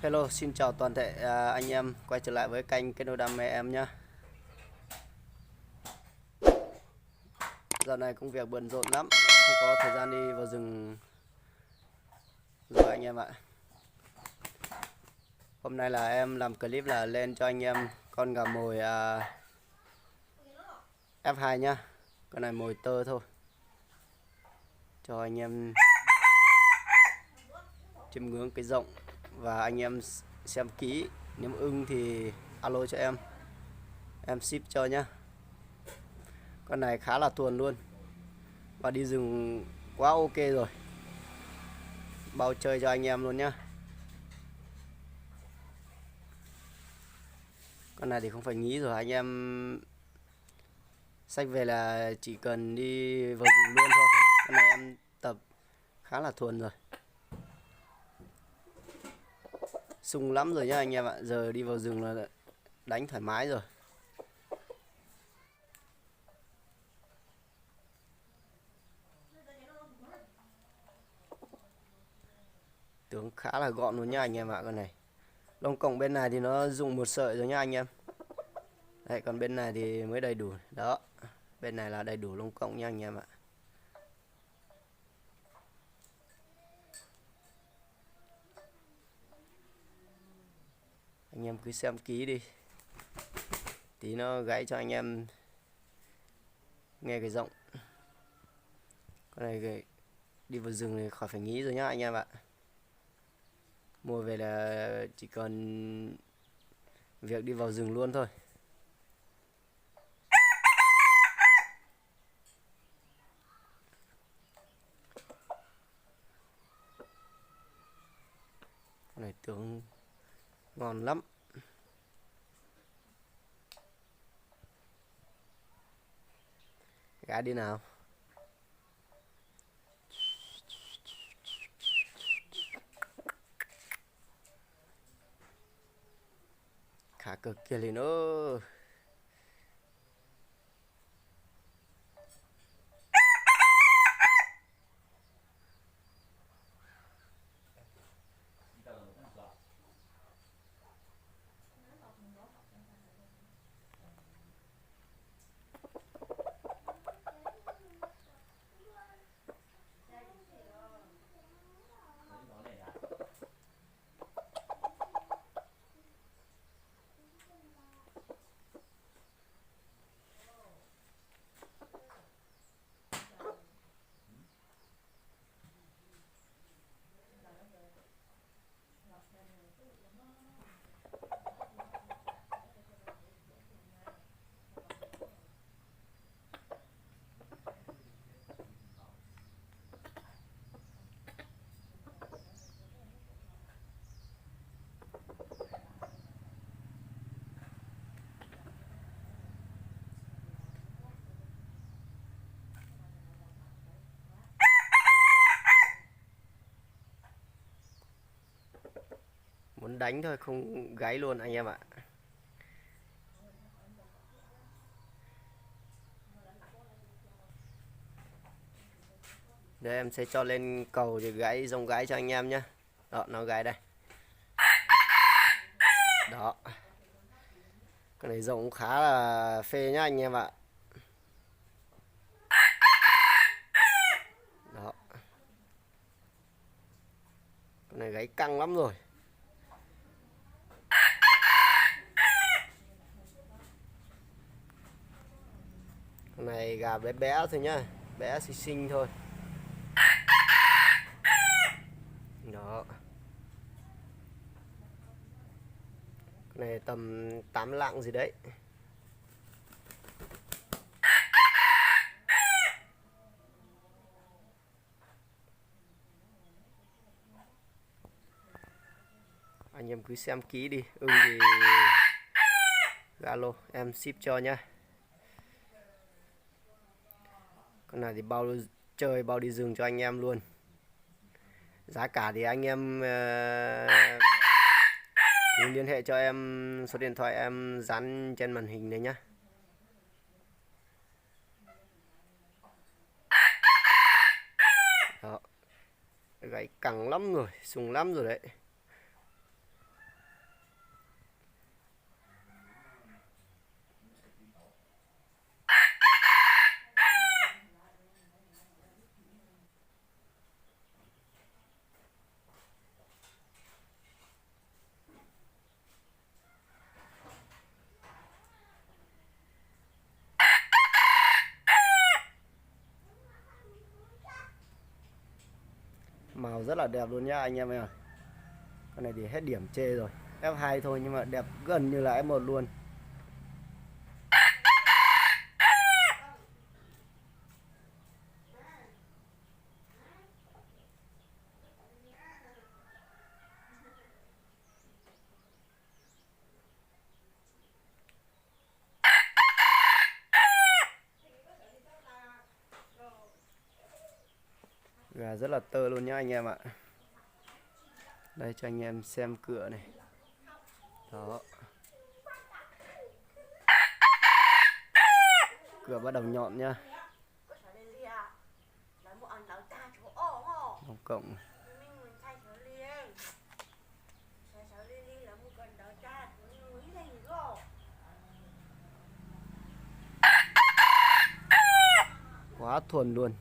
Hello, xin chào toàn thể anh em quay trở lại với kênh Kết Nối Đam Mê em nhé. Dạo này công việc bận rộn lắm, không có thời gian đi vào rừng rồi anh em ạ. Hôm nay là em làm clip là lên cho anh em con gà mồi F2 nhá. Con này mồi tơ thôi, cho anh em chiêm ngưỡng cái rộng và anh em xem kỹ. Nếu ưng thì alo cho em ship cho nhá. Con này khá là thuần luôn và đi rừng quá ok rồi, bao chơi cho anh em luôn nhá. Con này thì không phải nghĩ rồi, anh em xách về là chỉ cần đi vào rừng luôn thôi. Con này em tập khá là thuần rồi, sung lắm rồi nhá anh em ạ. Giờ đi vào rừng là đánh thoải mái rồi. Tướng khá là gọn luôn nhá anh em ạ. Con này lông cổng bên này thì nó dùng một sợi rồi nhá anh em. Đấy, còn bên này thì mới đầy đủ. Đó, bên này là đầy đủ lông cổng nha anh em ạ. Anh em cứ xem kỹ đi, tí nó gãy cho anh em nghe cái giọng. Con này đi vào rừng thì khỏi phải nghĩ rồi nhá anh em ạ. Mua về là chỉ cần việc đi vào rừng luôn thôi. Con này tướng ngon lắm. Gã đi nào. Khá cực kia lên nữa. Muốn đánh thôi không gáy luôn anh em ạ. Đây em sẽ cho lên cầu để gãy rồng gãy cho anh em nhé. Đó, nó gãy đây. Đó, cái này rồng cũng khá là phê nhá anh em ạ. Đó, cái này gáy căng lắm rồi. Con này gà bé bé thôi nhá, bé xinh xinh thôi. Đó, con này tầm 8 lạng gì đấy. Anh em cứ xem kỹ đi, ưng thì alo em ship cho nhá. Con này thì bao chơi bao đi rừng cho anh em luôn. Giá cả thì anh em cứ liên hệ cho em số điện thoại em dán trên màn hình này nhá. Đó, gáy căng lắm rồi, sung lắm rồi đấy. rất là đẹp luôn nhá anh em ơi. Con này thì hết điểm chê rồi. F2 thôi nhưng mà đẹp gần như là F1 luôn. Gà rất là tơ luôn nhá anh em ạ. Đây cho anh em xem cửa này. Đó. Cửa bắt đầu nhọn nhá. Tổng cộng quá thuần luôn.